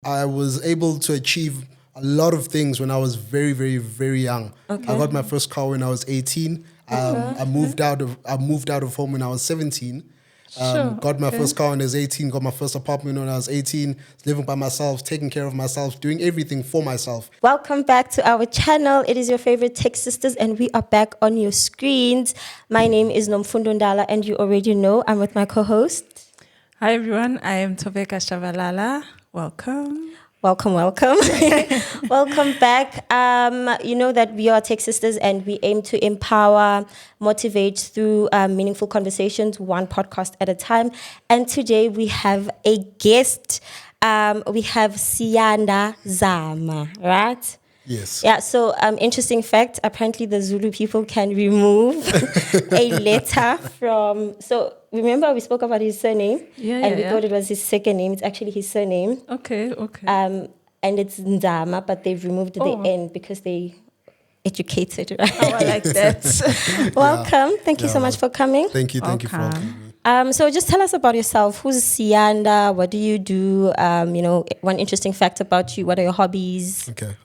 I was able to achieve a lot of things when I was very, very, very young. Okay. I got my first car when I was 18. I moved out of home when I was 17. Got my first car when I was 18. Got my first apartment when I was 18. Living by myself, taking care of myself, doing everything for myself. Welcome back to our channel. It is your favorite tech sisters, and we are back on your screens. My name is Nomfundo Ndala, and you already know I'm with my co-host. Hi everyone, I am Tobeka Shabalala. Welcome. Welcome. Welcome back. You know that we are Tech Sisters and we aim to empower, motivate through meaningful conversations, one podcast at a time. And today we have a guest. We have Siyanda Zama, right? Yes. Yeah, so interesting fact, apparently the Zulu people can remove a letter from, so remember we spoke about his surname? And we thought it was his second name. It's actually his surname. Okay. And it's Nzama, but they've removed the N because they educated, right? Oh, I like that. Welcome. Thank you so much for coming. Thank you for having me. So just tell us about yourself. Who's Siyanda? What do you do? One interesting fact about you. What are your hobbies? Okay.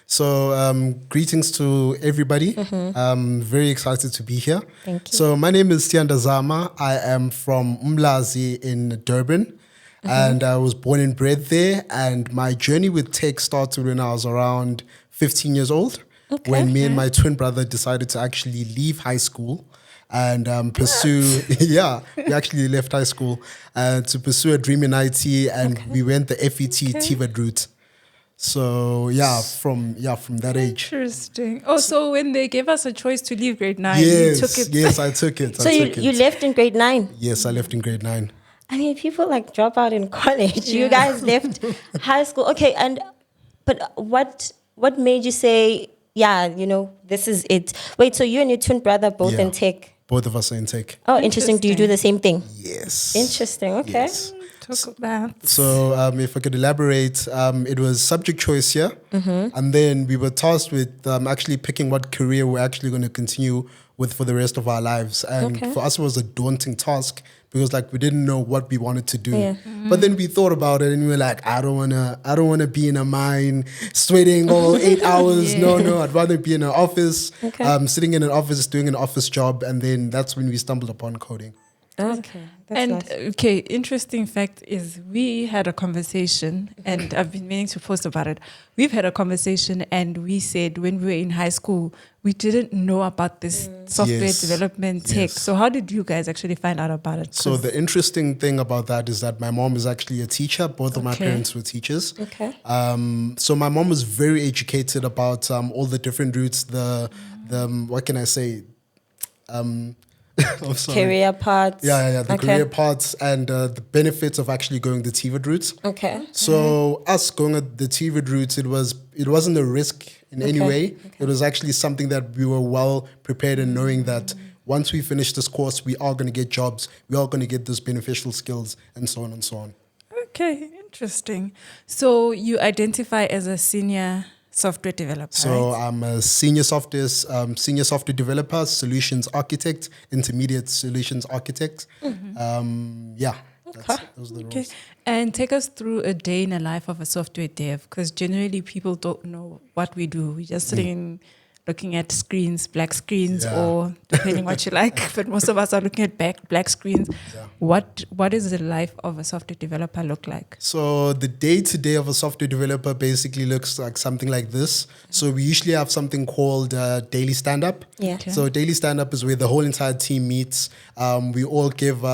So greetings to everybody. I'm very excited to be here. Thank you. So my name is Siyanda Zama. I am from Umlazi in Durban. And I was born and bred there. And my journey with tech started when I was around 15 years old. When me and my twin brother decided to actually leave high school and pursue, we actually left high school to pursue a dream in IT, and we went the FET TVET route. So from that age. Interesting. Oh, so when they gave us a choice to leave grade 9, Yes, you took it. yes, I took it. So you left in grade 9? Yes, I left in grade 9. I mean, people drop out in college. You guys left high school. Okay, but what made you say, this is it? Wait, so you and your twin brother both in tech? Both of us are in tech. Oh, interesting. Do you do the same thing? Yes. Interesting. Okay. Yes. Talk about. So if I could elaborate, it was subject choice here. And then we were tasked with actually picking what career we're actually going to continue with for the rest of our lives. And for us, it was a daunting task because we didn't know what we wanted to do. Yeah. But then we thought about it and we were like, I don't wanna be in a mine sweating all 8 hours. No, I'd rather be in an office, sitting in an office, doing an office job. And then that's when we stumbled upon coding. Okay. That's nice. Interesting fact is we had a conversation, and I've been meaning to post about it. We've had a conversation, and we said when we were in high school, we didn't know about this software development tech. Yes. So how did you guys actually find out about it? So the interesting thing about that is that my mom is actually a teacher. Both of my parents were teachers. Okay. So my mom was very educated about all the different routes, the what can I say? I'm sorry. Career paths. The career paths and the benefits of actually going the TVET route. Okay. So us going at the TVET route, it wasn't a risk in any way. Okay. It was actually something that we were well prepared in, knowing that once we finish this course, we are going to get jobs, we are going to get those beneficial skills, and so on and so on. Okay, interesting. So you identify as a senior software developer. So right? I'm a senior software developer, solutions architect, intermediate solutions architect. Those are the roles. And take us through a day in the life of a software dev, because generally people don't know what we do. We're just sitting in, looking at screens, black screens, or depending what you like. But most of us are looking at black screens. Yeah. What does the life of a software developer look like? So the day-to-day of a software developer basically looks like something like this. So we usually have something called daily stand-up. Yeah. Okay. So daily stand-up is where the whole entire team meets. We all give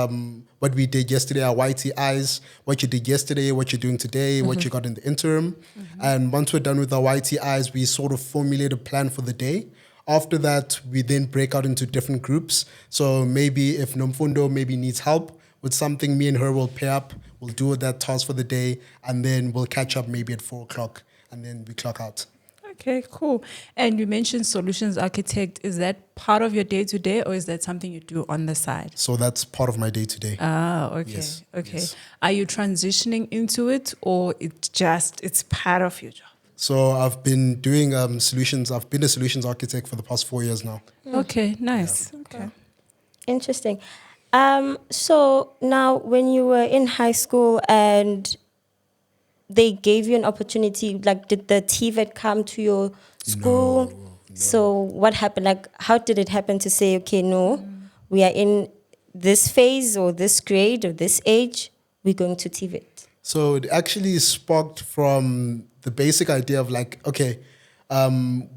what we did yesterday, our YT eyes, what you did yesterday, what you're doing today, what you got in the interim. And once we're done with our YT eyes, we sort of formulate a plan for the day. After that, we then break out into different groups. So maybe if Nomfundo maybe needs help with something, me and her will pair up, we'll do that task for the day, and then we'll catch up maybe at 4 o'clock, and then we clock out. Okay, cool. And you mentioned solutions architect. Is that part of your day-to-day, or is that something you do on the side? So that's part of my day-to-day. Okay. Yes, Okay. yes. Are you transitioning into it, or it's part of your job? So I've been doing solutions. I've been a solutions architect for the past 4 years now. Okay, nice. Yeah. Okay. Interesting. So now when you were in high school and they gave you an opportunity? Like, did the TVET come to your school? No. So what happened? Like, how did it happen to say, okay, no, we are in this phase or this grade or this age, we're going to TVET? So it actually sparked from the basic idea of like, okay,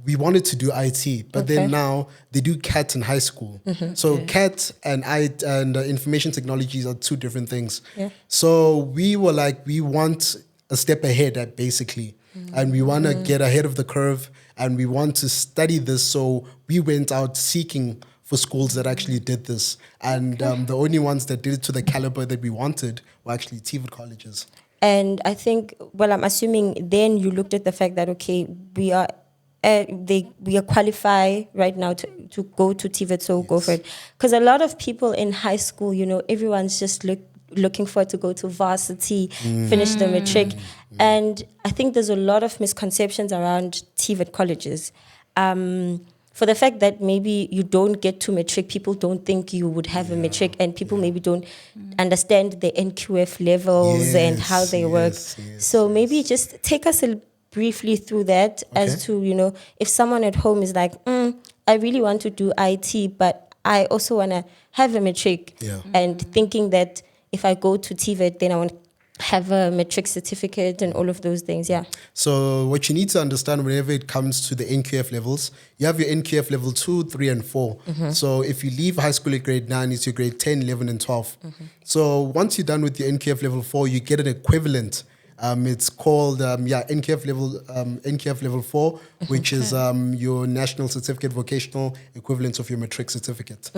we wanted to do IT, but then now they do CAT in high school. So CAT and information technologies are two different things. Yeah. So we were like, we want a step ahead at basically, and we want to get ahead of the curve, and we want to study this. So we went out seeking for schools that actually did this, and the only ones that did it to the caliber that we wanted were actually TVET colleges. And I think, well, I'm assuming then you looked at the fact that, okay, we are qualified right now to go to TVET, so go for it. Because a lot of people in high school, you know, everyone's just looking forward to go to varsity, finish the matric. And I think there's a lot of misconceptions around TVET colleges. For the fact that maybe you don't get to matric, people don't think you would have a matric, and people maybe don't understand the NQF levels and how they work. So maybe just take us briefly through that as to, you know, if someone at home is like, I really want to do IT, but I also want to have a matric, and thinking that if I go to TVET, then I want to have a matric certificate and all of those things. So what you need to understand whenever it comes to the NQF levels, you have your NQF level 2, 3, and 4. So if you leave high school at grade 9, it's your grade 10, 11, and 12. So once you're done with your NQF level 4, you get an equivalent. It's called NQF level 4, which is your national certificate vocational equivalent of your matric certificate.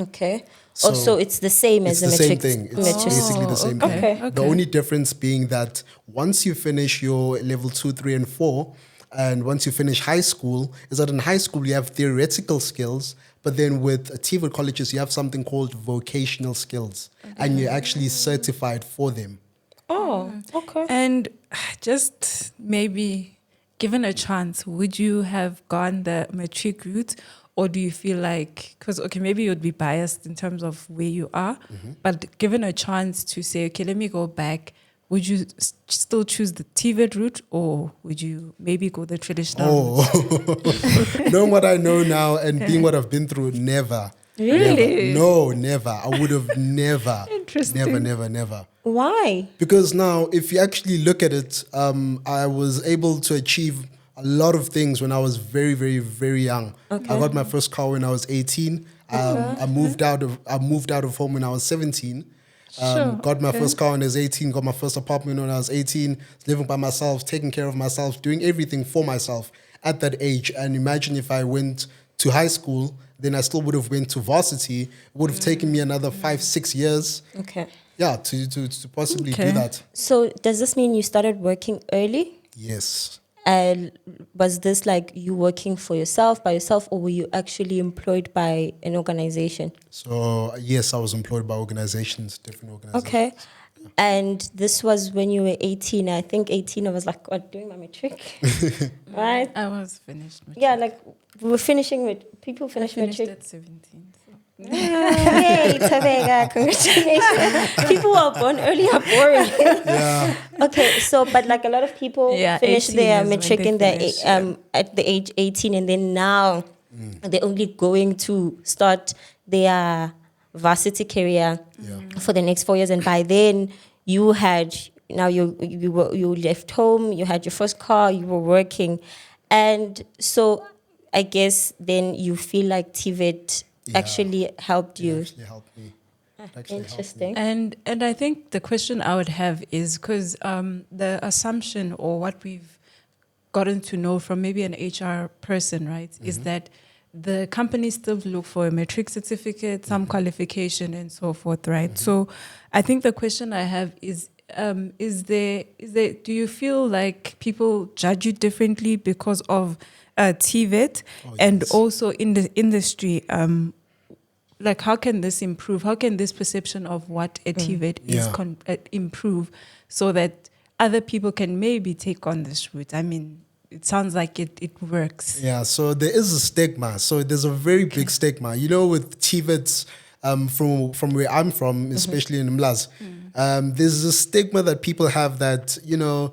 So also, it's the same as a matric. It's the same thing. It's basically the same thing. The only difference being that once you finish your level 2, 3, and 4, and once you finish high school, is that in high school you have theoretical skills, but then with TVET colleges you have something called vocational skills, and you're actually certified for them. And just maybe given a chance, would you have gone the matric route, or do you feel like, because maybe you'd be biased in terms of where you are, but given a chance to say, okay, let me go back, would you still choose the TVET route, or would you maybe go the traditional route? Knowing what I know now and being what I've been through, never. Really? Never. No, never. I would have never. Interesting. Never. Why? Because now, if you actually look at it, I was able to achieve a lot of things when I was very, very, very young. I got my first car when I was 18. I moved out of home when I was 17. Got my first car when I was 18. Got my first apartment when I was 18. Living by myself, taking care of myself, doing everything for myself at that age. And imagine if I went to high school, then I still would have went to varsity. It would have taken me another 5-6 years. To possibly do that. So does this mean you started working early? Yes. And was this like you working for yourself, by yourself, or were you actually employed by an organization? So yes, I was employed by organizations, different organizations. And this was when you were 18. I think 18, I was like, what, doing my matric? Right? I was finished matric. Yeah, like we were finishing with people finish matric. At 17. So. Hey, Tabega, congratulations. People who are born early are boring. Okay, so but like a lot of people finish their matric in at the age 18, and then now they're only going to start their varsity career for the next 4 years, and by then you left home, you had your first car, you were working, and so I guess then you feel like TVET actually helped you. Actually helped me. Interesting. And I think the question I would have is because the assumption or what we've gotten to know from maybe an HR person, right, is that the companies still look for a matric certificate, some qualification, and so forth, right? So I think the question I have is there? Do you feel like people judge you differently because of TVET, and also in the industry? Like, how can this improve? How can this perception of what a TVET is improve so that other people can maybe take on this route? I mean, it sounds like it works. Yeah, so there is a stigma. So there's a very big stigma. You know, with TVETs, from where I'm from, especially in Mlaz, there's a stigma that people have that, you know,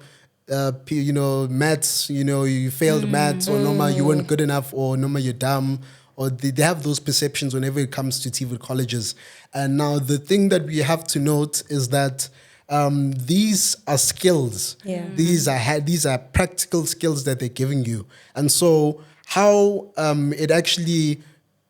maths, you failed maths, or noma, you weren't good enough, or noma, you're dumb, or they have those perceptions whenever it comes to TVET colleges. And now the thing that we have to note is that these are skills. Yeah. These are practical skills that they're giving you. And so how it actually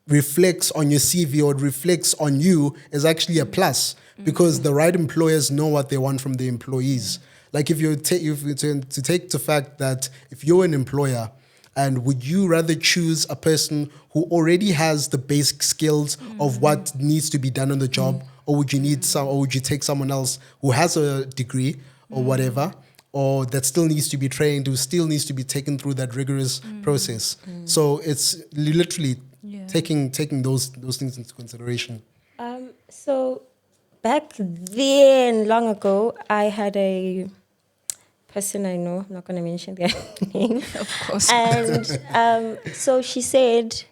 reflects on your CV or it reflects on you is actually a plus, because the right employers know what they want from their employees. Like if you take the fact that if you're an employer, and would you rather choose a person who already has the basic skills of what needs to be done on the job, or would you take someone else who has a degree or whatever, or that still needs to be trained, who still needs to be taken through that rigorous process? So it's literally taking those things into consideration. So back then, long ago, I had a person I know, I'm not going to mention their name. Of course. And so she said,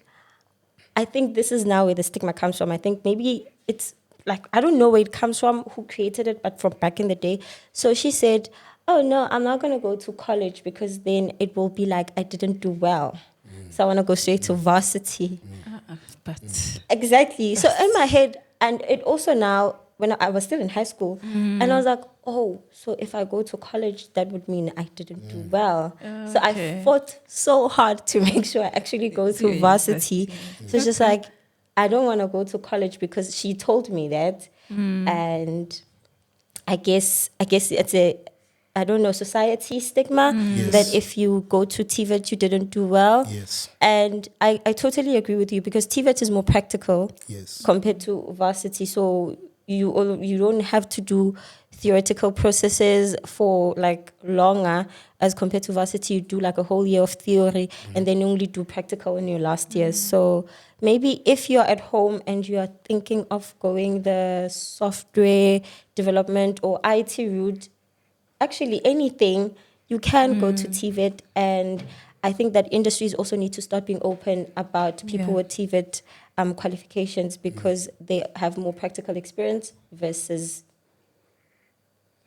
I think this is now where the stigma comes from. I think maybe it's like, I don't know where it comes from, who created it, but from back in the day. So she said, oh no, I'm not going to go to college because then it will be like I didn't do well. So I want to go straight to varsity. But Exactly. So in my head, and it also now, when I was still in high school, and I was like, oh, so if I go to college, that would mean I didn't do well. So I fought so hard to make sure I actually go to varsity. So it's just like, I don't want to go to college because she told me that. And I guess it's I don't know, society stigma that if you go to TVET, you didn't do well. Yes. And I totally agree with you, because TVET is more practical compared to varsity. So you don't have to do theoretical processes for like longer as compared to varsity. You do like a whole year of theory and then you only do practical in your last year. So maybe if you're at home and you are thinking of going the software development or IT route, actually anything, you can go to TVET. And I think that industries also need to start being open about people with TVET qualifications, because they have more practical experience versus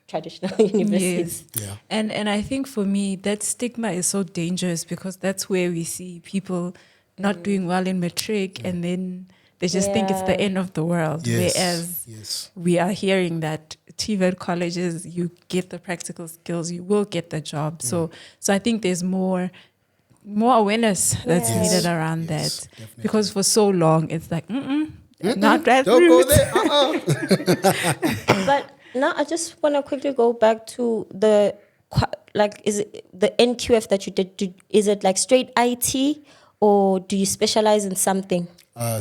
traditional universities. yes. Yeah. And I think for me, that stigma is so dangerous, because that's where we see people not doing well in matric, and then they just think it's the end of the world. Whereas we are hearing that TVET colleges, you get the practical skills, you will get the job. So I think there's more awareness that's needed around that. Definitely. Because for so long, it's like, not that Don't route. go there. But now I just want to quickly go back to the, like, is it the NQF that you did? Is it like straight IT, or do you specialize in something?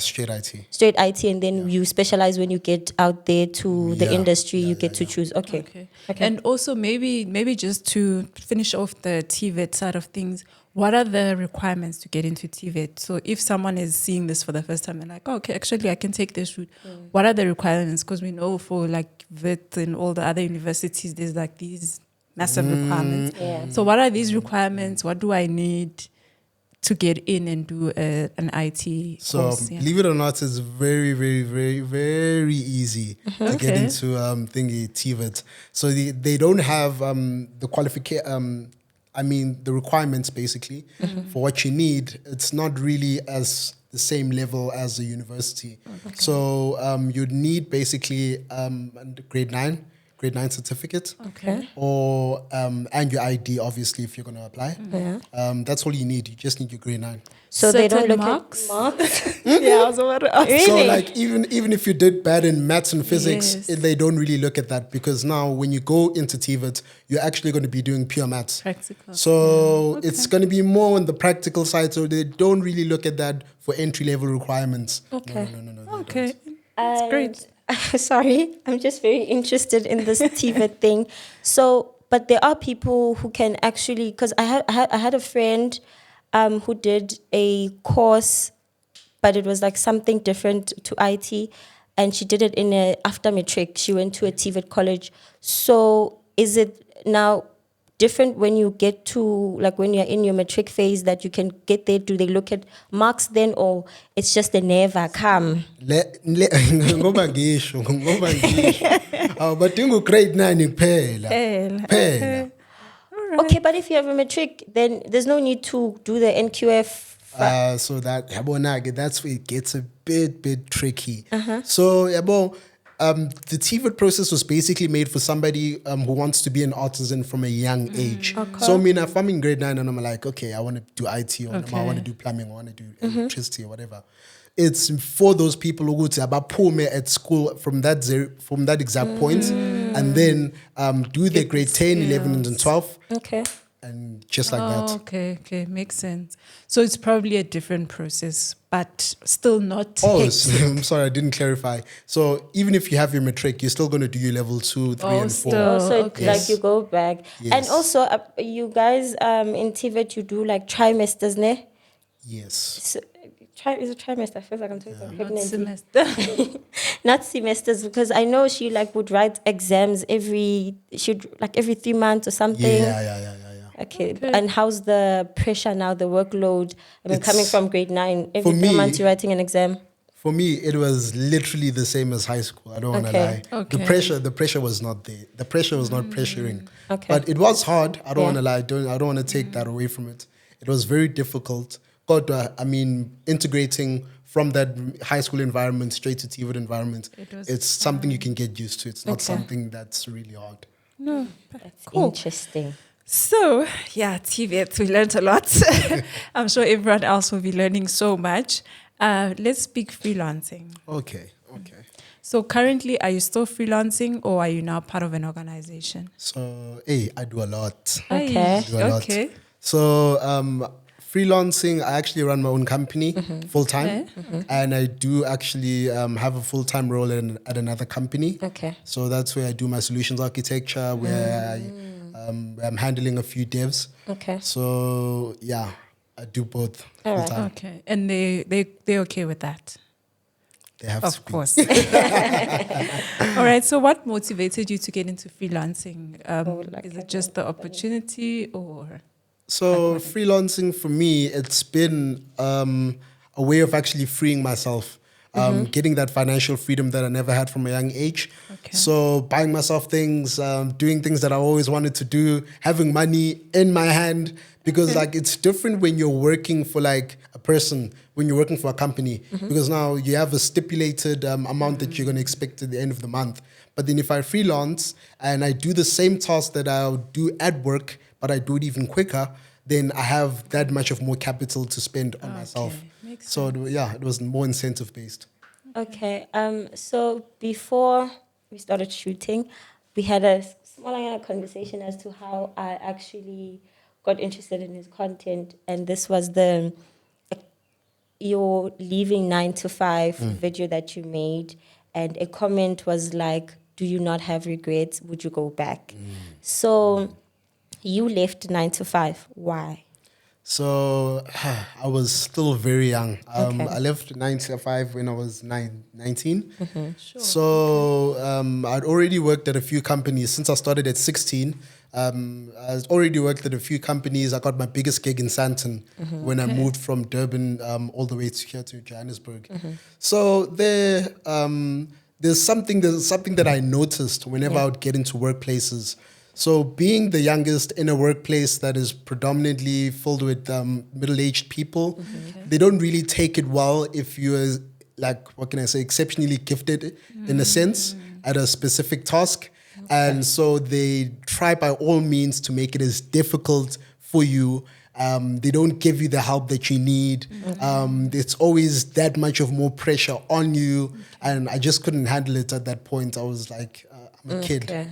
Straight IT. Straight IT, and then you specialize when you get out there to the industry, you get to choose. Okay. And also maybe just to finish off the TVET side of things, what are the requirements to get into TVET? So if someone is seeing this for the first time and like, oh, okay, actually I can take this route. What are the requirements? Because we know for like VET and all the other universities, there's like these massive requirements. So what are these requirements? What do I need to get in and do an IT course? Believe it or not, it's very, very, very, very easy to get into TVET. So they don't have the qualification. The requirements basically for what you need. It's not really as the same level as the university. So you'd need basically grade 9 certificate, or and your ID, obviously, if you're going to apply. That's all you need. You just need your grade 9. So they don't look marks? at marks. I was about to ask. Really? So like even if you did bad in maths and physics, they don't really look at that, because now when you go into TVET, you're actually going to be doing pure maths. Practical. So it's going to be more on the practical side. So they don't really look at that for entry level requirements. Okay. No. Okay. That's great. Sorry, I'm just very interested in this TVET thing. So, but there are people who can actually, because I had a friend who did a course, but it was like something different to IT, and she did it after matric. She went to a TVET college. So is it now different when you get to, like, when you're in your matric phase, that you can get there? Do they look at marks then, or it's just a never come? Ngoba ngisho. But dingo grade 9 kuphela. All Okay, but if you have a matric, then there's no need to do the NQF. So that's where it gets a bit tricky. So the TVET process was basically made for somebody who wants to be an artisan from a young age. So I mean, if I'm in grade 9 and I'm like, okay, I want to do IT, or I want to do plumbing, or I want to do electricity or whatever. It's for those people who go to Abapume at school from that exact point, and then do their grade 10, 11, and 12. Okay. And just like that. Okay, makes sense. So it's probably a different process, but still not. Oh, I'm sorry, I didn't clarify. So even if you have your matric, you're still going to do your level 2, 3, and 4. Still. So Okay. like you go back. Yes. And also, you guys in TVET, you do like trimesters, ne? Yes. So, is it trimester? I feel like I'm talking about Not pregnancy. semester. Not semesters, because I know she like would write exams every 3 months or something. Yeah. Okay. And how's the pressure now, the workload? I mean, coming from grade 9, every 3 months you're writing an exam. For me, it was literally the same as high school. I don't want to lie. Okay. The pressure was not there. The pressure was not pressuring. Okay. But it was hard. I don't want to lie. I don't want to take that away from it. It was very difficult. But I mean, integrating from that high school environment straight to TVET environment, it's something you can get used to. It's not something that's really hard. No, That's cool. interesting. So, yeah, TVET, we learned a lot. I'm sure everyone else will be learning so much. Let's speak freelancing. Okay. So currently, are you still freelancing or are you now part of an organization? So, I do a lot. Okay. I do a lot. Okay. So, freelancing, I actually run my own company full time. And I do actually have a full-time role at another company. Okay. So that's where I do my solutions architecture, where I'm handling a few devs. Okay. So yeah, I do both All full right. time. Okay. And they're okay with that? They have Of to be. course. All right. So what motivated you to get into freelancing? Is it just the opportunity or? So freelancing for me, it's been a way of actually freeing myself, getting that financial freedom that I never had from a young age. Okay. So buying myself things, doing things that I always wanted to do, having money in my hand, because like it's different when you're working for like a person, when you're working for a company, because now you have a stipulated amount that you're going to expect at the end of the month. But then if I freelance and I do the same task that I'll do at work, but I do it even quicker, then I have that much of more capital to spend on myself. Makes So it was more incentive based. Okay. So before we started shooting, we had a small conversation as to how I actually got interested in his content, and this was your leaving 9 to 5 video that you made, and a comment was like, "Do you not have regrets? Would you go back?" So you left 9 to 5. Why? So I was still very young. Okay. I left 9 to 5 when I was 19. So I'd already worked at a few companies since I started at 16. I'd already worked at a few companies. I got my biggest gig in Sandton when I moved from Durban all the way to here to Johannesburg. So there's something that I noticed whenever I would get into workplaces. So being the youngest in a workplace that is predominantly filled with middle-aged people, they don't really take it well if you're like, what can I say, exceptionally gifted in a sense at a specific task. And so they try by all means to make it as difficult for you. They don't give you the help that you need. It's always that much of more pressure on you. And I just couldn't handle it at that point. I was like, I'm a kid.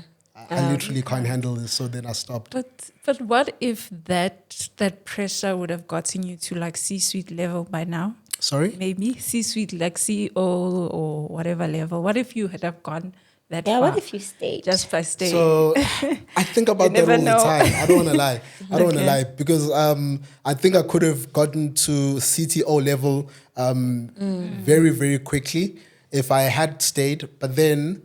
I literally can't handle this, so then I stopped. But what if that pressure would have gotten you to like C-suite level by now? Sorry? Maybe C-suite, like CEO or whatever level. What if you had have gone that far? What if you stayed? Just by staying. So I think about that all the time. I don't want to lie. I don't want to lie because I think I could have gotten to CTO level very, very quickly if I had stayed. But then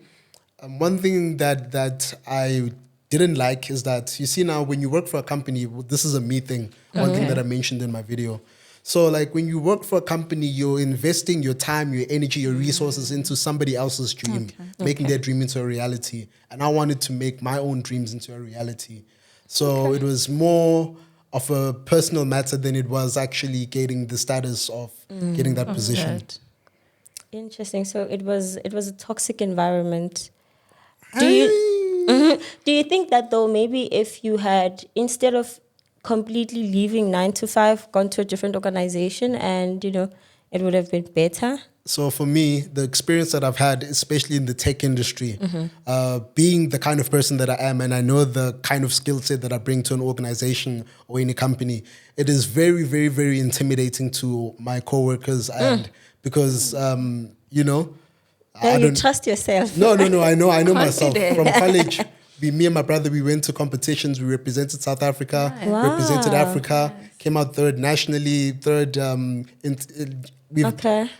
one thing that I didn't like is that, you see now, when you work for a company, this is a me thing, one thing that I mentioned in my video. So like when you work for a company, you're investing your time, your energy, your resources into somebody else's dream, making their dream into a reality. And I wanted to make my own dreams into a reality. So it was more of a personal matter than it was actually getting the status of getting that position. That. Interesting. So it was a toxic environment. Do you think that though maybe if you had, instead of completely leaving 9 to 5, gone to a different organization and it would have been better? So for me, the experience that I've had, especially in the tech industry, being the kind of person that I am, and I know the kind of skill set that I bring to an organization or any company, it is very, very, very intimidating to my coworkers, and because You trust yourself. No, I know myself. From college, me and my brother, we went to competitions. We represented South Africa, represented Africa, came out third nationally, third. I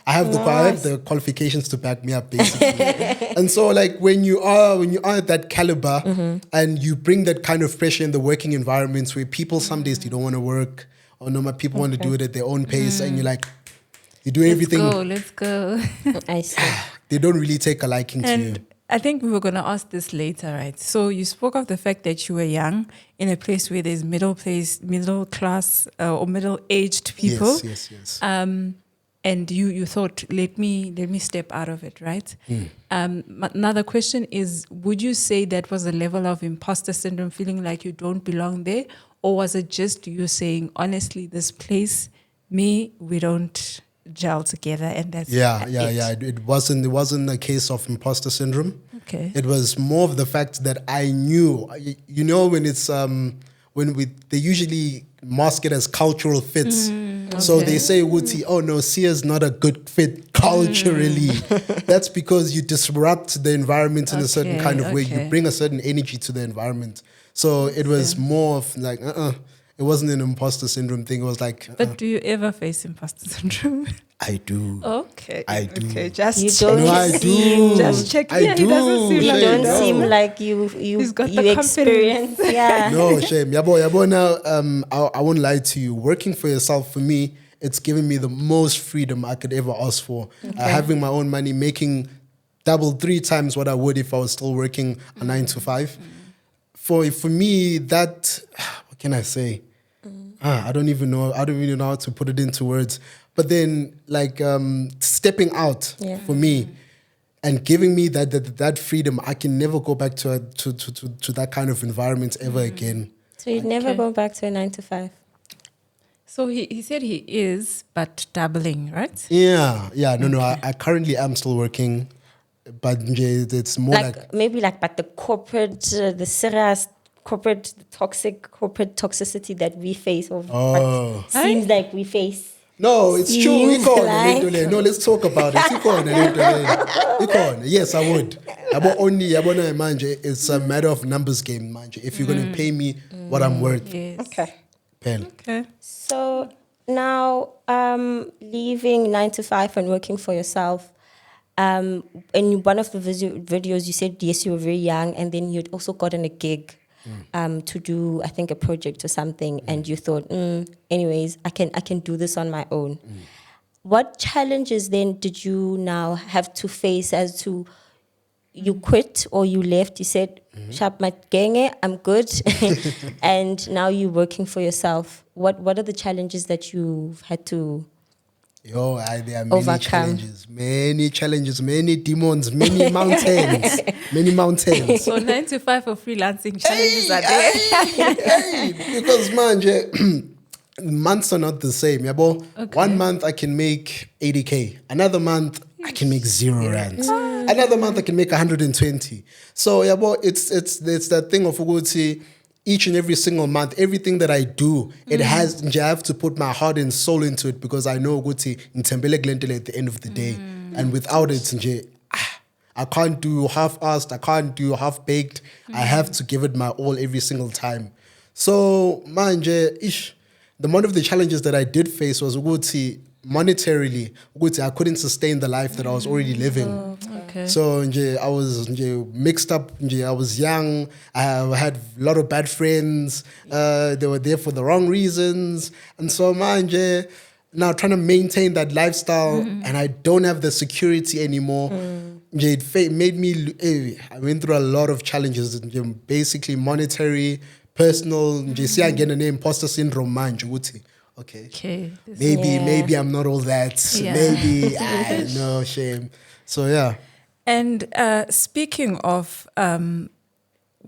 have the qualifications to back me up, basically. And so, like when you are at that caliber and you bring that kind of pressure in the working environments where people some days they don't want to work, or people want to do it at their own pace, and you're like, you do everything. Let's go. I see. They don't really take a liking to you. I think we were going to ask this later, right? So you spoke of the fact that you were young in a place where there's middle class or middle-aged people. Yes. And you thought, let me step out of it, right? Another question is, would you say that was a level of imposter syndrome, feeling like you don't belong there? Or was it just you saying, honestly, this place, we don't gel together, and that's it? It wasn't a case of imposter syndrome. Okay. It was more of the fact that I knew, when it's they usually mask it as cultural fits. So they say, Wuti, oh no, Sia's not a good fit culturally. That's because you disrupt the environment in a certain kind of way. You bring a certain energy to the environment. So it was more of like, it wasn't an imposter syndrome thing. It was like... But do you ever face imposter syndrome? I do. Okay. I do. Okay, just You check. don't No, I seem, do. Just check. I Yeah, do. he doesn't seem you like don't No. seem like you He's got the experience. Yeah. No, shame. Yabo, now, I won't lie to you. Working for yourself, for me, it's given me the most freedom I could ever ask for. Having my own money, making double, 3 times what I would if I was still working a 9 to 5. For me, that, what can I say? I don't even know how to put it into words. But then, like, stepping out for me and giving me that freedom, I can never go back to that kind of environment ever again. So you'd never go back to a 9 to 5? So he said he is, but dabbling, right? Yeah. No, I currently am still working, but it's more like maybe but the corporate, the serious corporate, toxic corporate toxicity that we face, or what seems like we face. No, it's true. Like- No, let's talk about it. Yes, I would. It's a matter of numbers game, manje. If you're going to pay me what I'm worth. Yes. Okay. Pen. Okay. So now, leaving 9 to 5 and working for yourself. In one of the videos, you said yes, you were very young, and then you'd also gotten a gig. To do, I think, a project or something, and you thought, anyways, I can do this on my own. What challenges then did you now have to face as to you quit or you left? You said, "Sharp my gang, I'm good," and now you're working for yourself. What are the challenges that you've had to? There are many Overcome. challenges, many demons, many mountains, So 9 to 5 for freelancing challenges are there. Because manje, months are not the same. Yabo. Okay. 1 month I can make 80K. Another month I can make 0 rands. Another month I can make 120. So yabo, it's that thing of Uguti. Each and every single month, everything that I do, I have to put my heart and soul into it, because I know Uguti ngithembele kulentele at the end of the day. And without it, I can't do half-assed, I can't do half-baked. I have to give it my all every single time. So, manje, one of the challenges that I did face was Uguti, monetarily, I couldn't sustain the life that I was already living. Okay. So I was mixed up. I was young. I had a lot of bad friends. They were there for the wrong reasons. And so now trying to maintain that lifestyle, and I don't have the security anymore. It made me, I went through a lot of challenges, basically monetary, personal nje siyangena ne-imposter syndrome manje ukuthi okay, maybe I'm not all that. Yeah. Maybe no shame. So yeah. And speaking of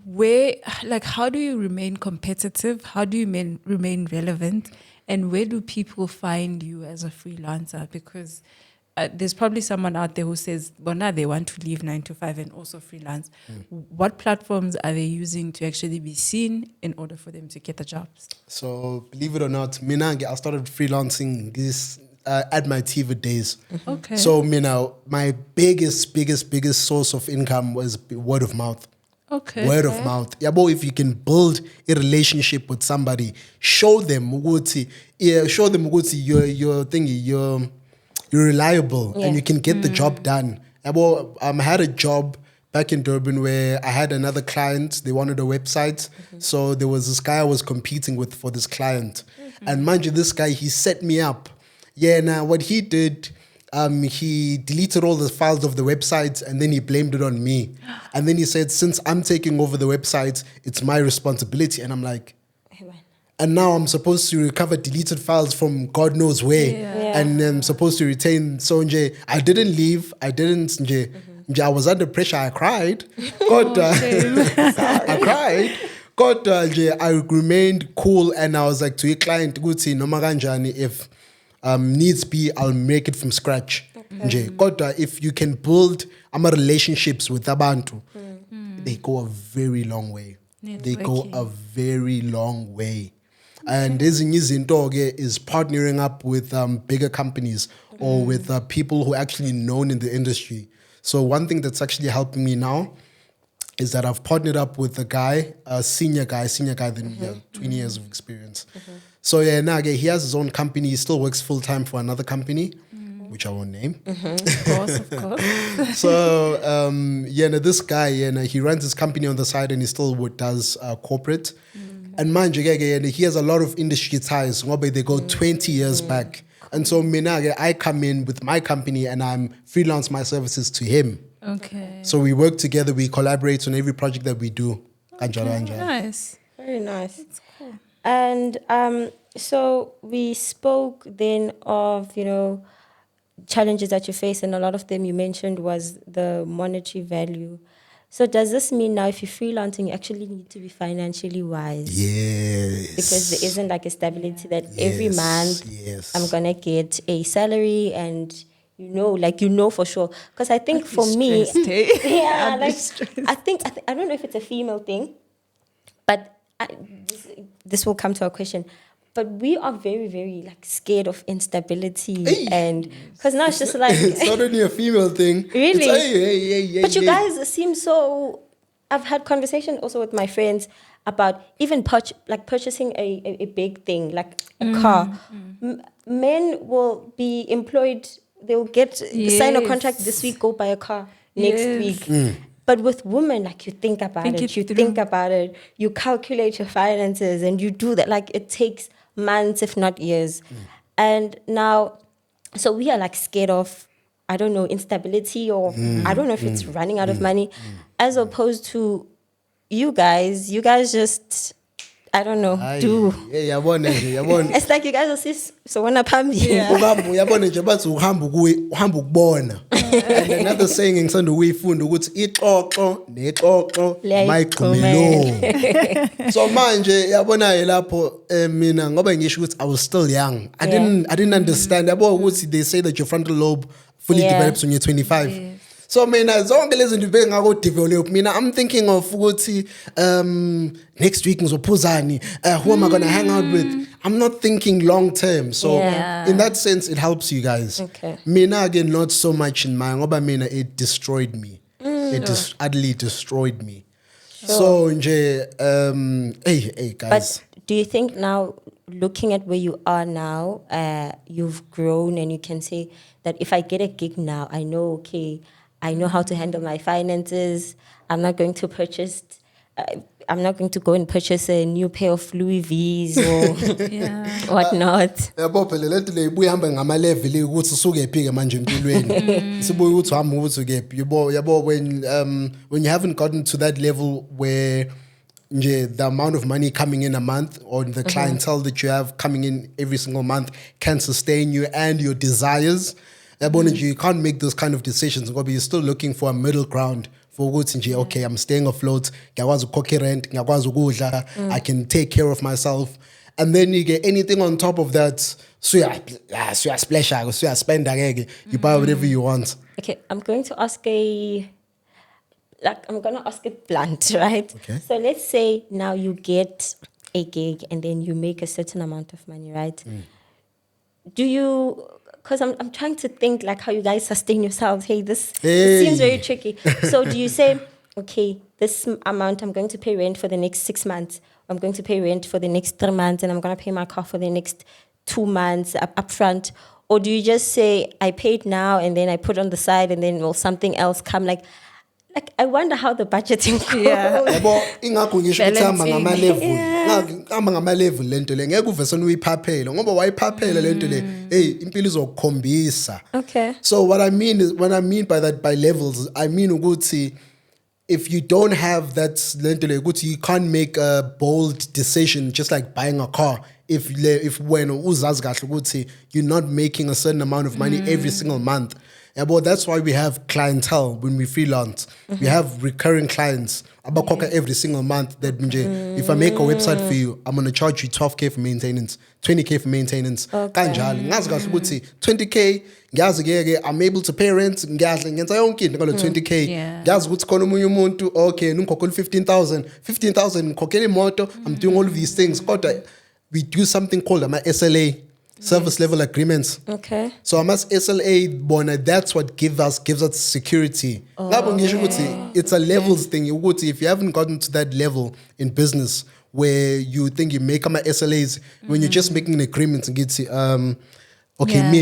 where, like, how do you remain competitive? How do you remain relevant? And where do people find you as a freelancer? Because there's probably someone out there who says, well, now they want to leave 9 to 5 and also freelance. What platforms are they using to actually be seen in order for them to get the jobs? So believe it or not, Minange, I started freelancing this at my TV days. Okay. So my biggest source of income was word of mouth. Okay. Word of mouth. Yabo, if you can build a relationship with somebody, show them ukuthi you're reliable and you can get the job done. Yabo, I had a job back in Durban where I had another client. They wanted a website, so there was this guy I was competing with for this client, and mind you, this guy, he set me up. Yeah, now what he did. He deleted all the files of the website and then he blamed it on me. And then he said, since I'm taking over the website, it's my responsibility. And I'm like, and now I'm supposed to recover deleted files from God knows where. Yeah. And I'm supposed to retain. So I didn't leave. I I was under pressure. I cried. God, I cried. God, I remained cool. And I was like to a client, noma kanjani, if needs be, I'll make it from scratch. Nje, kodwa if you can build relationships with abantu, they go a very long way. They go a very long way. And ezinye izinto ke is partnering up with bigger companies or with people who are actually known in the industry. So one thing that's actually helping me now is that I've partnered up with a guy, a senior guy than 20 years of experience. So yeah, now he has his own company. He still works full time for another company, which I won't name. Of course. So this guy, he runs his company on the side and he still does corporate. And mind you, he has a lot of industry ties. They go 20 years back. And so I come in with my company and I'm freelance my services to him. Okay. So we work together. We collaborate on every project that we do. Nice. Very nice. That's cool. And so we spoke then of, challenges that you face, and a lot of them you mentioned was the monetary value. So does this mean now if you're freelancing, you actually need to be financially wise? Yes. Because there isn't like a stability that every month I'm going to get a salary and for sure. Because I think for me, I don't know if it's a female thing, but this will come to a question. But we are very, very scared of instability, and because now it's just like it's not only a female thing. Really? It's, but you guys seem so. I've had conversation also with my friends about even purchasing a big thing like a car. Men will be employed. They'll sign a contract this week, go buy a car next week. But with women, you think about it, you calculate your finances and you do that. It takes months, if not years. And now, so we are scared of, I don't know, instability or I don't know if it's running out of money, as opposed to you guys just, I don't know, do. Yeah, it's like you guys are so when and another saying in Sunday we found ukuthi ixoxo nexoxo mayigxumelo. So manje yabona lapho mina ngoba ngisho ukuthi I was still young. I didn't understand. Yabo ukuthi they say that your frontal lobe fully develops when you're 25. Yes. So mina zonke lezi zinto bengako develop mina I'm thinking of ukuthi next week ngizophuzani, who am I going to hang out with? I'm not thinking long term. So in that sense it helps you guys. Okay. Mina again not so much in my ngoba mina it destroyed me. It utterly destroyed me. Sure. So nje hey guys. But do you think now, looking at where you are now, you've grown and you can say that if I get a gig now, I know I know how to handle my finances. I'm not going to purchase. I'm not going to go and purchase a new pair of Louis V's or whatnot. Yabo phela lento le ibuhamba ngama level ukuthi usuke ephi ke manje empilweni. Sibuye ukuthi hamba ukuthi ukephi. Yabo when you haven't gotten to that level where the amount of money coming in a month or the clientele that you have coming in every single month can sustain you and your desires. You can't make those kind of decisions because you're still looking for a middle ground. For okay, I'm staying afloat, rent, I can take care of myself. And then you get anything on top of that, so you splash, so you spend, you buy whatever you want. Okay, I'm going to ask it blunt, right? Okay. So let's say now you get a gig and then you make a certain amount of money, right? Do you, because I'm trying to think like how you guys sustain yourselves. This seems very tricky. So do you say, okay, this amount I'm going to pay rent for the next 6 months, I'm going to pay rent for the next 3 months, and I'm going to pay my car for the next 2 months up front? Or do you just say, I paid now and then I put on the side and then will something else come? Like I wonder how the budgeting goes. Ingakho ngisho ukuthi hamba ngama-level lento le ngeke uvesane uyiphaphele ngoba wayiphaphela lento le impilo izokukhombisa. Okay. So what I mean by that, by levels, I mean ukuthi if you don't have that lento le ukuthi you can't make a bold decision just like buying a car. If when uzazi kahle ukuthi you're not making a certain amount of money every single month. That's why we have clientele when we freelance. We have recurring clients. Every single month. That if I make a website for you, I'm gonna charge you 12K for maintenance, 20K for maintenance. Okay. 20K. I'm able to pay rent. 20K. Okay, 15,000. I'm doing all of these things. We do something called SLA. Service level agreements. Okay. So must SLA that's what gives us security. It's a levels thing. If you haven't gotten to that level in business where you think you make SLAs, when you're just making an agreement and get me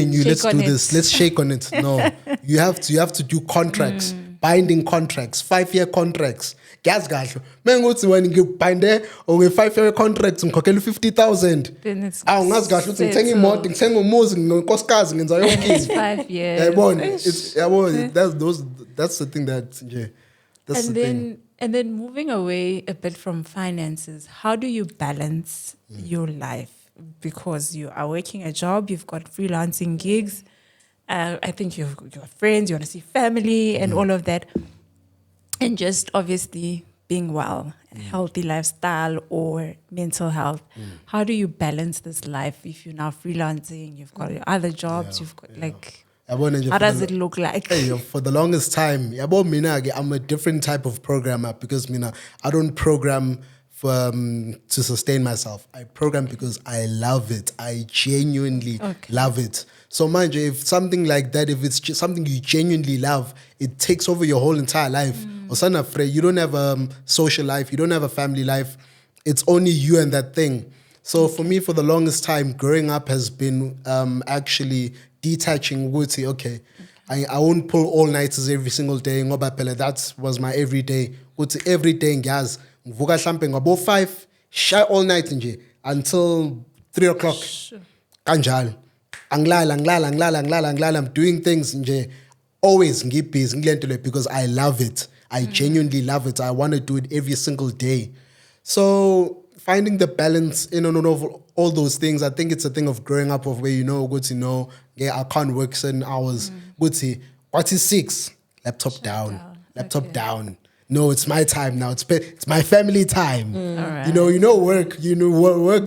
and you, let's do this, let's shake on it. No. you have to do contracts, binding contracts, 5-year contracts. Gas gasho. Menguthi when you bind there or a 5-year contract ngikhokhela 50,000. Then it's ngazi kahle ukuthi ngithenga imoto, ngithenga umuzi, nginkosikazi, ngenza yonke it's 5 years. That's the thing that that's and the then thing. and then moving away a bit from finances, how do you balance your life? Because you are working a job, you've got freelancing gigs, I think you've got friends, you want to see family and all of that. And just obviously being well, a healthy lifestyle or mental health. How do you balance this life if you're now freelancing, you've got your other jobs, you've got how does it look like? For the longest time, I'm a different type of programmer because I don't program to sustain myself. I program because I love it. I genuinely love it. So mind you, if something like that, if it's just something you genuinely love, it takes over your whole entire life. You don't have a social life, you don't have a family life. It's only you and that thing. So for me, for the longest time, growing up has been actually detaching. I won't pull all-nighters every single day. That was my everyday. Every day, guys. Vuka hlampe ngabo 5, shy all night until 3 o'clock. Kanjalo. Anglala. I'm doing things always busy because I love it. I genuinely love it. I want to do it every single day. So finding the balance in and of all those things, I think it's a thing of growing up of where I can't work certain hours. What is 6? Laptop down. No, it's my time now. It's my family time. All right. Work.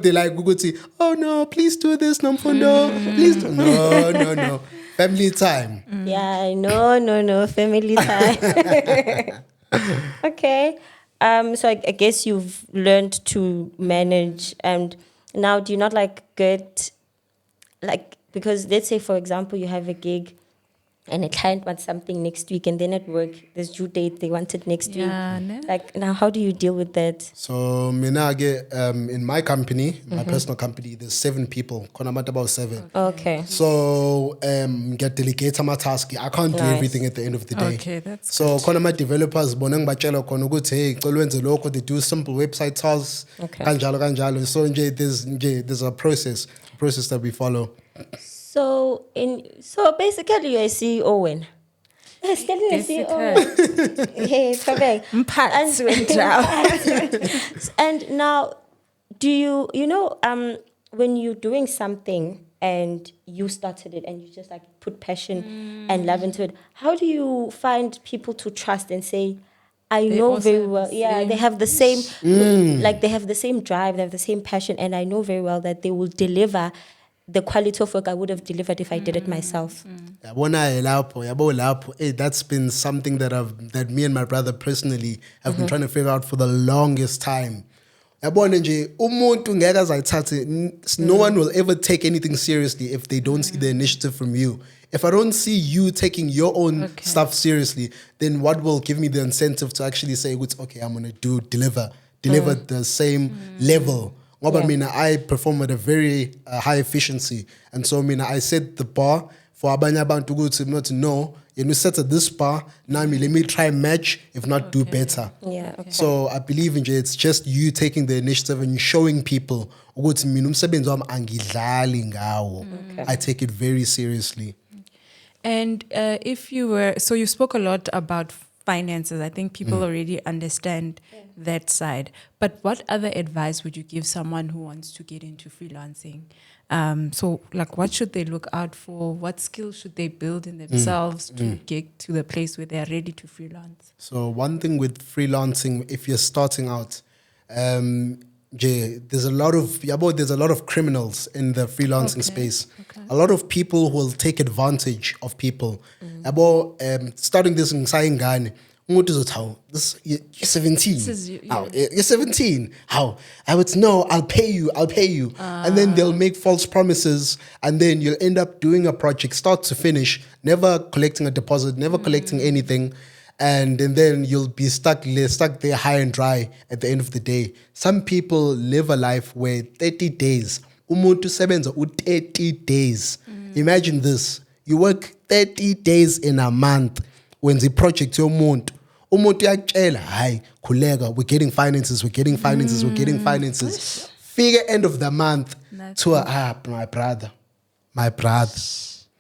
They like Google say, oh no, please do this, Namfundo. Please do. No. Family time. Yeah, no, family time. Okay. So I guess you've learned to manage, and now do you not get because let's say for example you have a gig and a client wants something next week, and then at work there's due date, they want it next week. No. Now how do you deal with that? So in my company, my personal company, there's 7 people. About 7. Okay. So get delegate my task. I can't do everything at the end of the day. Okay, that's so my developers they do simple website tasks. Okay. Kanjalo. So there's a process that we follow. So basically you're a CEO when? Still in the CEO. Hey, Tobek. And now, do when you're doing something and you started it and you just like put passion and love into it, how do you find people to trust and say, I know very well, they have the same, like they have the same drive, they have the same passion, and I know very well that they will deliver the quality of work I would have delivered if I did it myself. Hey, that's been something that me and my brother personally have been trying to figure out for the longest time. No one will ever take anything seriously if they don't see the initiative from you. If I don't see you taking your own stuff seriously, then what will give me the incentive to actually say, okay, I'm going to deliver the same level. I perform at a very high efficiency. And so I set the bar for abanye abantu ukuthi not to know. You set at this bar, now let me try match, if not do better. Yeah, okay. So I believe in it's just you taking the initiative and showing people ukuthi mina umsebenzi wami angidlali ngawo. I take it very seriously. And so you spoke a lot about finances. I think people already understand that side. But what other advice would you give someone who wants to get into freelancing? So like what should they look out for? What skills should they build in themselves to get to the place where they're ready to freelance? So one thing with freelancing, if you're starting out, there's a lot of criminals in the freelancing space. Okay. A lot of people will take advantage of people. Starting this in Siyanda, you're 17. You're 17. How? I would know, I'll pay you. And then they'll make false promises, and then you'll end up doing a project start to finish, never collecting a deposit, never collecting anything. And then you'll be stuck there high and dry at the end of the day. Some people live a life where 30 days, umuntu sebenza 30 days. Imagine this, you work 30 days in a month when the project yomuntu yakutshela hayi khuleka, we're getting finances. Figure end of the month to my brother.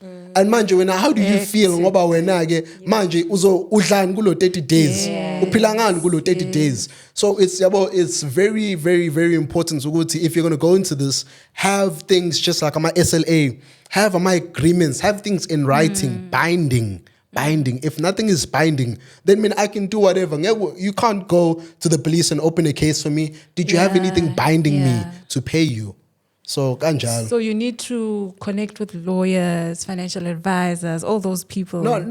And manje wena, how do you feel ngoba wena ke manje udlani kulo 30 days, uphila ngani kulo 30 days? So it's very, very, very important ukuthi if you're going to go into this, have things just like my SLA, have my agreements, have things in writing, binding. If nothing is binding, then I can do whatever. You can't go to the police and open a case for me. Did you have anything binding me to pay you? So kanjalo. So you need to connect with lawyers, financial advisors, all those people. Not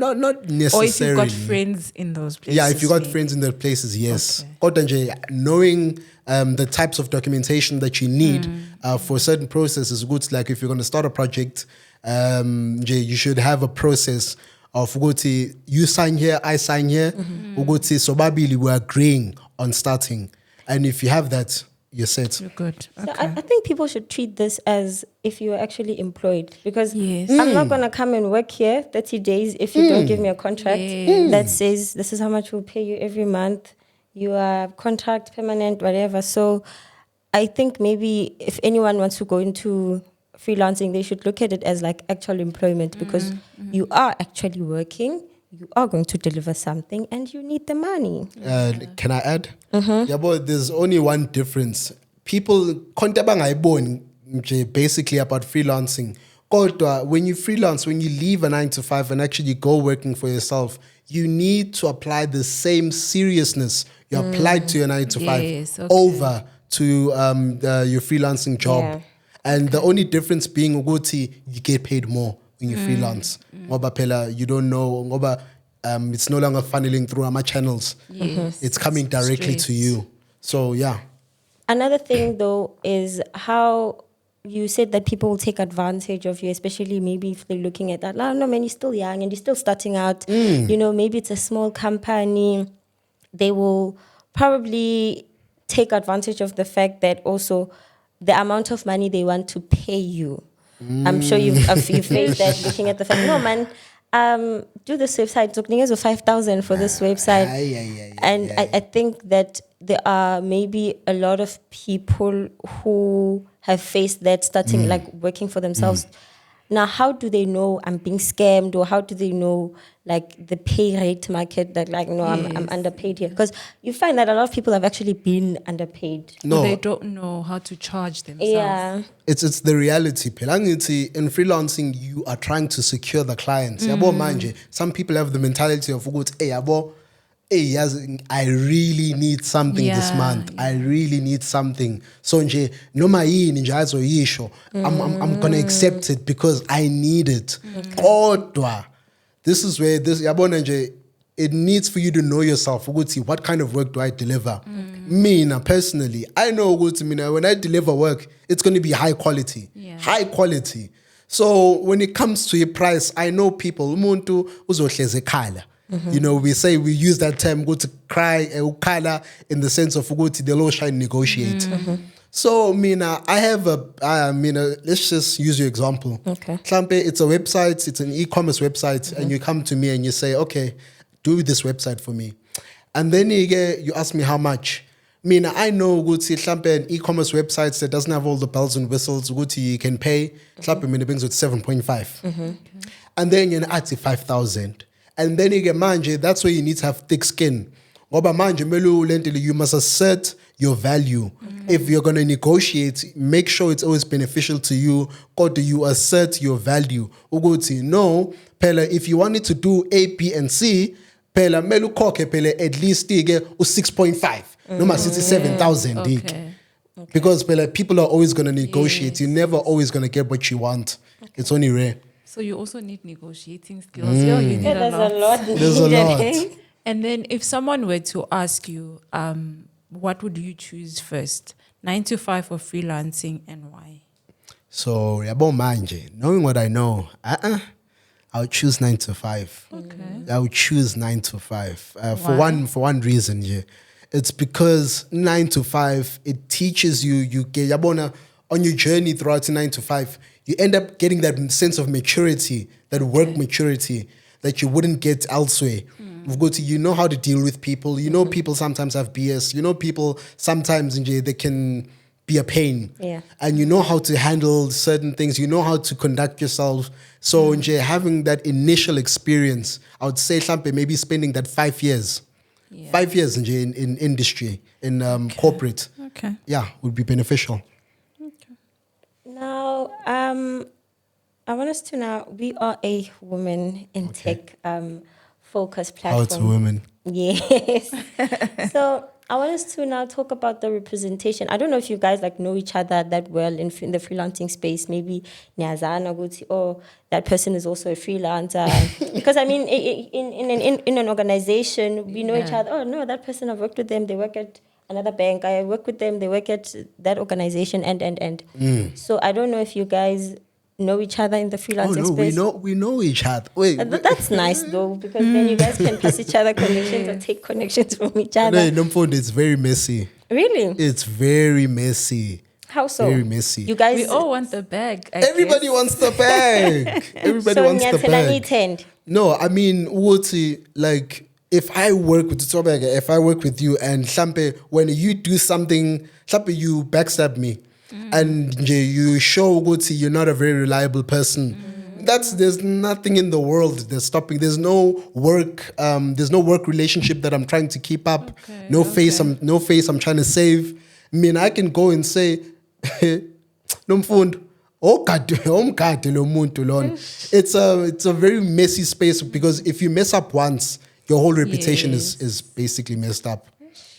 necessarily. Or if you've got friends in those places. Yeah, if you got friends in those places, yes. Okay. Knowing the types of documentation that you need for certain processes, good. Like if you're going to start a project, you should have a process of you sign here, I sign here. So babili, we're agreeing on starting. And if you have that, you're set. You're good. Okay. So I think people should treat this as if you're actually employed, because I'm not going to come and work here 30 days if you don't give me a contract that says this is how much we'll pay you every month. You are contract, permanent, whatever. So I think maybe if anyone wants to go into freelancing, they should look at it as like actual employment, because you are actually working. You are going to deliver something and you need the money. Can I add? Yeah, but there's only one difference. People basically about freelancing. When you freelance, when you leave a 9-to-5 and actually go working for yourself, you need to apply the same seriousness you applied to your 9-to-5 over to your freelancing job. Yeah. And the only difference being you get paid more when you freelance. You don't know, it's no longer funneling through our channels. It's coming directly to you. So, yeah. Another thing, though, is how you said that people will take advantage of you, especially maybe if they're looking at that. Oh, no, man, you're still young and you're still starting out. Maybe it's a small company. They will probably take advantage of the fact that also the amount of money they want to pay you. I'm sure you've faced that, looking at the fact, no, man, do this website, so 5,000 for this website. I think that there are maybe a lot of people who have faced that starting, like working for themselves. Now, how do they know I'm being scammed, or how do they know like the pay rate market that like, no, I'm Yes. underpaid here? Because you find that a lot of people have actually been underpaid. No, They don't know how to charge themselves. Yeah. it's the reality. Phela ngithi, in freelancing, you are trying to secure the clients. Yabo manje, some people have the mentality of ukuthi, hey, yabo, hey, yazi, I really need something this Yeah, month. I really need something. So nje, noma yini nje azoyisho, I'm gonna accept it because I need it. Kodwa, this is where this yabona nje, it needs for you to know yourself. Ukuthi, what kind of work do I deliver? Mina personally, I know ukuthi mina, when I deliver work, it's going to be high quality. Yeah. High quality. So when it comes to your price, I know people umuntu uzohleze ekhala. You know, we use that term go to cry ukhala in the sense of ukuthi they'll always try and negotiate. So mina, I have let's just use your example. Okay. Mhlampe, it's a website, it's an e-commerce website, and you come to me and you say, okay, do this website for me. And then you ask me how much. Mina, I know ukuthi mhlampe an e-commerce website that doesn't have all the bells and whistles, ukuthi you can pay mhlampe mina brings with 7.5. And then you add 5,000. And then manje, that's where you need to have thick skin. Ngoba manje you must assert your value. If you're going to negotiate, make sure it's always beneficial to you. Or do you assert your value? Uguti, no, Pela, if you wanted to do A, B, and C, Pela, melu koke Pela at least u 6.5. No mas 7,000. Okay. Because Pela, people are always going to negotiate. Yes. You're never always going to get what you want. It's only rare. So you also need negotiating skills. Yeah, you need Yeah, there's a lot. There's a lot. And then if someone were to ask you, what would you choose first? 9 to 5 or freelancing, and why? So, yabo manje, knowing what I know, I would choose 9 to 5. Okay. I would choose 9 to 5 for Why? one reason. Yeah, it's because 9 to 5 it teaches you get yabona on your journey throughout 9 to 5. You end up getting that sense of maturity, that work maturity that you wouldn't get elsewhere. You know how to deal with people. You know people sometimes have BS. You know people sometimes they can be a pain. Yeah. And you know how to handle certain things. You know how to conduct yourself. So having that initial experience, I would say maybe spending that 5 years. Yeah. 5 years in industry, in corporate. Okay. Yeah, would be beneficial. Now, I want us to now, we are a women in tech focus platform. How to women. Yes. So I want us to now talk about the representation. I don't know if you guys like know each other that well in the freelancing space. Maybe Nyazana would say, oh, that person is also a freelancer. Because I mean, in an organization, we know each other. Oh no, that person, I've worked with them. They work at another bank. I work with them. They work at that organization. And. So I don't know if you guys know each other in the freelancing space. we know each other. Wait, That's nice though, because then you guys can pass each other connections or take connections from each other. no, it's very messy. Really? It's very messy. How so? Very messy. You guys. We all want the bag. Everybody wants the bag. Everybody wants the bag. Tend. No, I mean, Uti, like, if I work with if I work with you and Shampe, when you do something, Shampe, you backstab me and you show Uti you're not a very reliable person. There's nothing in the world that's stopping. There's no work relationship that I'm trying to keep up. Okay, No face I'm trying to save. I mean, I can go and say, Nomfund. It's a very messy space because if you mess up once, your whole reputation is basically messed up.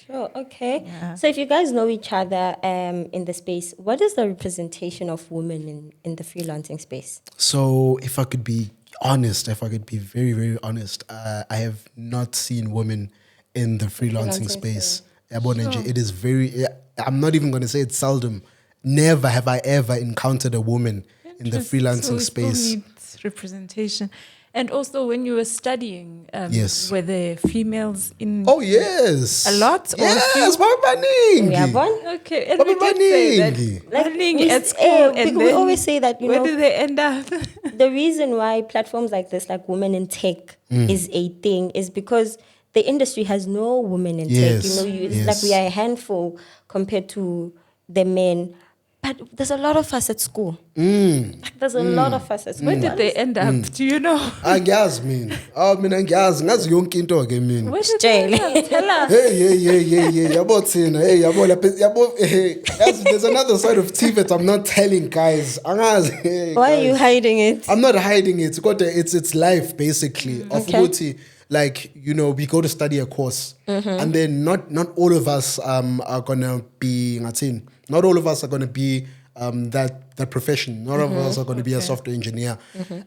Sure, okay. Yeah. So if you guys know each other in the space, what is the representation of women in the freelancing space? So if I could be honest, if I could be very, very honest, I have not seen women in the freelancing space. It is very, I'm not even going to say it's seldom. Never have I ever encountered a woman in the freelancing space. Still needs representation. And also, when you were studying, Yes. were there females in? Oh, yes. A lot? Or Yes, a few? We are born. Okay, and What we about did say that Ningi? learning at school, and we then always say that, where do they end up? the reason why platforms like this, like Women in Tech, is a thing is because the industry has no women in tech. Yes, It's yes. like we are a handful compared to the men. But there's a lot of us at school. Like, there's a lot of us at school. Where did they end up? Do you know? Angiyazi mina. Mina angiyazi. Ngazi yonke into ke mina. Where did they end up? Tell us. Hey. Yabo thina. Hey, yabo lapha. Yabo. Hey. There's another side of TVET I'm not telling, guys. Angazi. Hey, Why guys. are you hiding it? I'm not hiding it. It's life basically. Of Okay. ukuthi, like, you know, we go to study a course, and then not all of us are gonna be ngathini. Not all of us are gonna be that profession. Not all of us are gonna be a software engineer.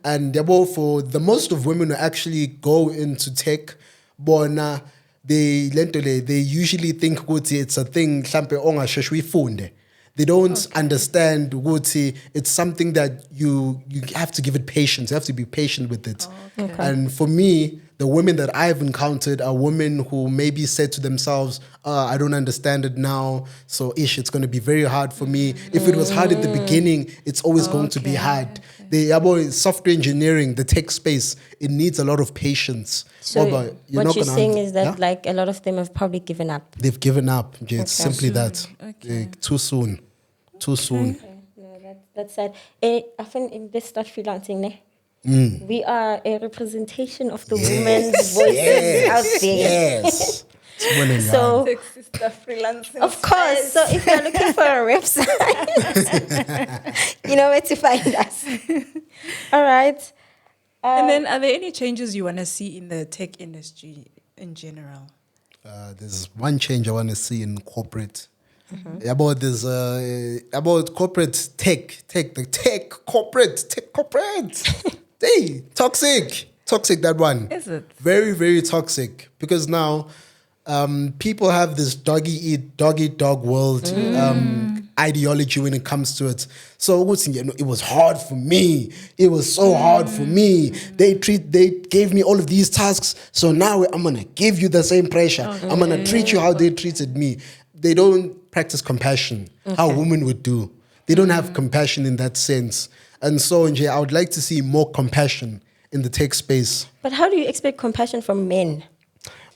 And therefore, for the most of women who actually go into tech, bona they usually think ukuthi it's a thing mhlampe ongasheshe uyifunde. They don't understand ukuthi it's something that you have to give it patience. You have to be patient with it. And for me, the women that I've encountered are women who maybe said to themselves, I don't understand it now, so it's going to be very hard for me. If it was hard at the beginning, it's always going to be hard. The software engineering, the tech space, it needs a lot of patience. So what what you're saying is that like a lot of them have probably given up. they've given up. It's simply that. Okay. Too soon. Too soon. Okay. No, that's sad. Often in this start freelancing, ne? We are a representation of the women's voices out there. Yes. So, Sister freelancing. of course, so if you're looking for a website, you know where to find us. All right. And then, are there any changes you want to see in the tech industry in general? There's one change I want to see in corporate. About this, about corporate tech, corporate. Hey, toxic, that one. Is it? Very, very toxic, because now people have this dog eat dog world ideology when it comes to it. So it was hard for me. It was so hard for me. They gave me all of these tasks. So now I'm gonna give you the same pressure. I'm gonna treat you how they treated me. They don't practice compassion, how women would do. They don't have compassion in that sense. And so, I would like to see more compassion in the tech space. But how do you expect compassion from men?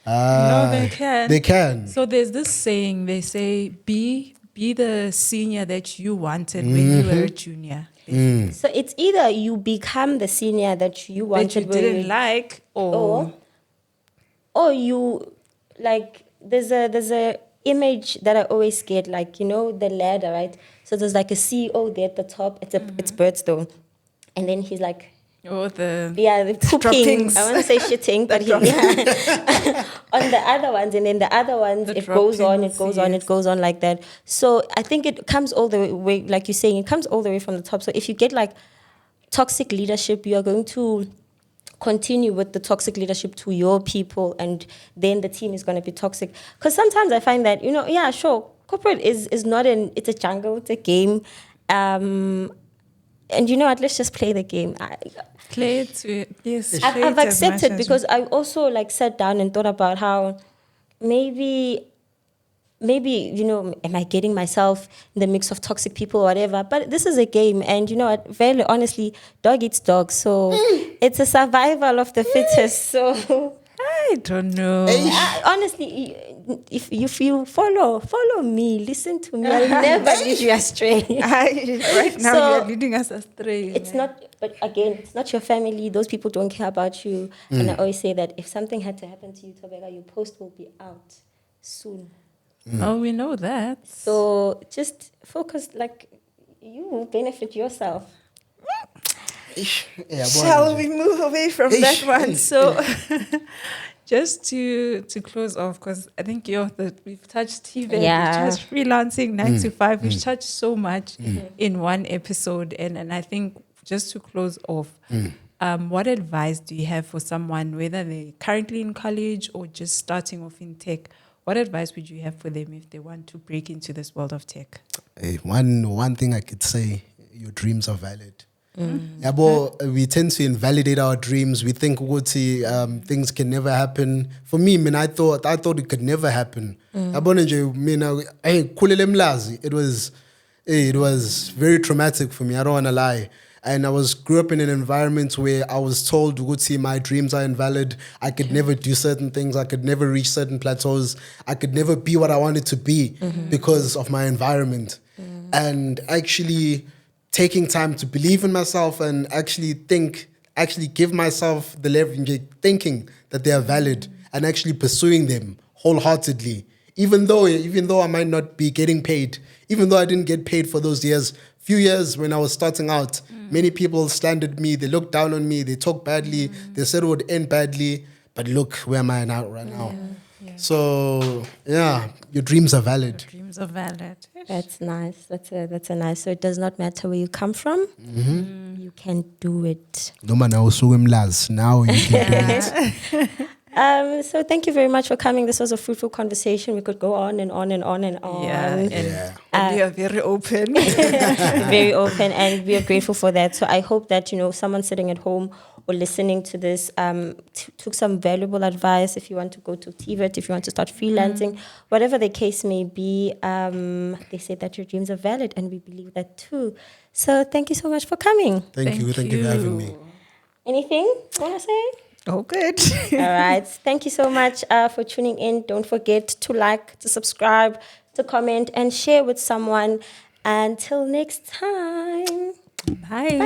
No, they can. They can. So there's this saying, they say, be the senior that you wanted when you were a junior. So it's either you become the senior that you wanted That you when didn't like, or you like there's a image that I always get, like, you know, the ladder, right? So there's like a CEO there at the top. It's Birdstone, and then he's like, the pooping. droppings. I want to say shitting, but on the other ones, and then the other ones, it goes on like that. So I think it comes all the way, like you're saying, it comes all the way from the top. So if you get like toxic leadership, you are going to continue with the toxic leadership to your people, and then the team is going to be toxic. Because sometimes I find that, corporate is not it's a jungle, it's a game. And you know what, let's just play the game. play it to, yes. I've accepted, because I also like sat down and thought about how maybe, am I getting myself in the mix of toxic people or whatever? But this is a game, and you know what, very honestly, dog eats dog. So it's a survival of the fittest. So I don't know. honestly, if you follow me, listen to me, I'll never lead you astray. Right now, So, you're leading us astray. It's not, but again, it's not your family. Those people don't care about you. And I always say that if something had to happen to you, Tobeka, your post will be out soon. Oh, we know that. So just focus, like, you will benefit yourself. Shall we move away from that one? So, just to close off, because I think we've touched TV, we've touched freelancing, 9 to 5, we've touched so much in one episode. And I think just to close off, what advice do you have for someone, whether they're currently in college or just starting off in tech? What advice would you have for them if they want to break into this world of tech? One thing I could say, your dreams are valid. We tend to invalidate our dreams. We think things can never happen. For me, I thought it could never happen. It was very traumatic for me. I don't want to lie. And I grew up in an environment where I was told, my dreams are invalid. I could never do certain things. I could never reach certain plateaus. I could never be what I wanted to be because of my environment. and actually taking time to believe in myself and actually give myself the leverage, thinking that they are valid and actually pursuing them wholeheartedly. Even though I might not be getting paid, even though I didn't get paid for those few years when I was starting out, many people slandered me, they looked down on me, they talked badly, they said it would end badly, but look, where am I now right now? So yeah, your dreams are valid. Dreams are valid. That's nice. That's a nice. So it does not matter where you come from. You can do it. No man, I also am last. Now you can do it. So thank you very much for coming. This was a fruitful conversation. We could go on and on and on and on. And we are very open. Very open, and we are grateful for that. So I hope that someone sitting at home or listening to this took some valuable advice. If you want to go to TVET, if you want to start freelancing, whatever the case may be, they say that your dreams are valid, and we believe that too. So thank you so much for coming. Thank you for having me. Anything you want to say? Oh, good. All right. Thank you so much for tuning in. Don't forget to like, to subscribe, to comment, and share with someone. Until next time. Bye.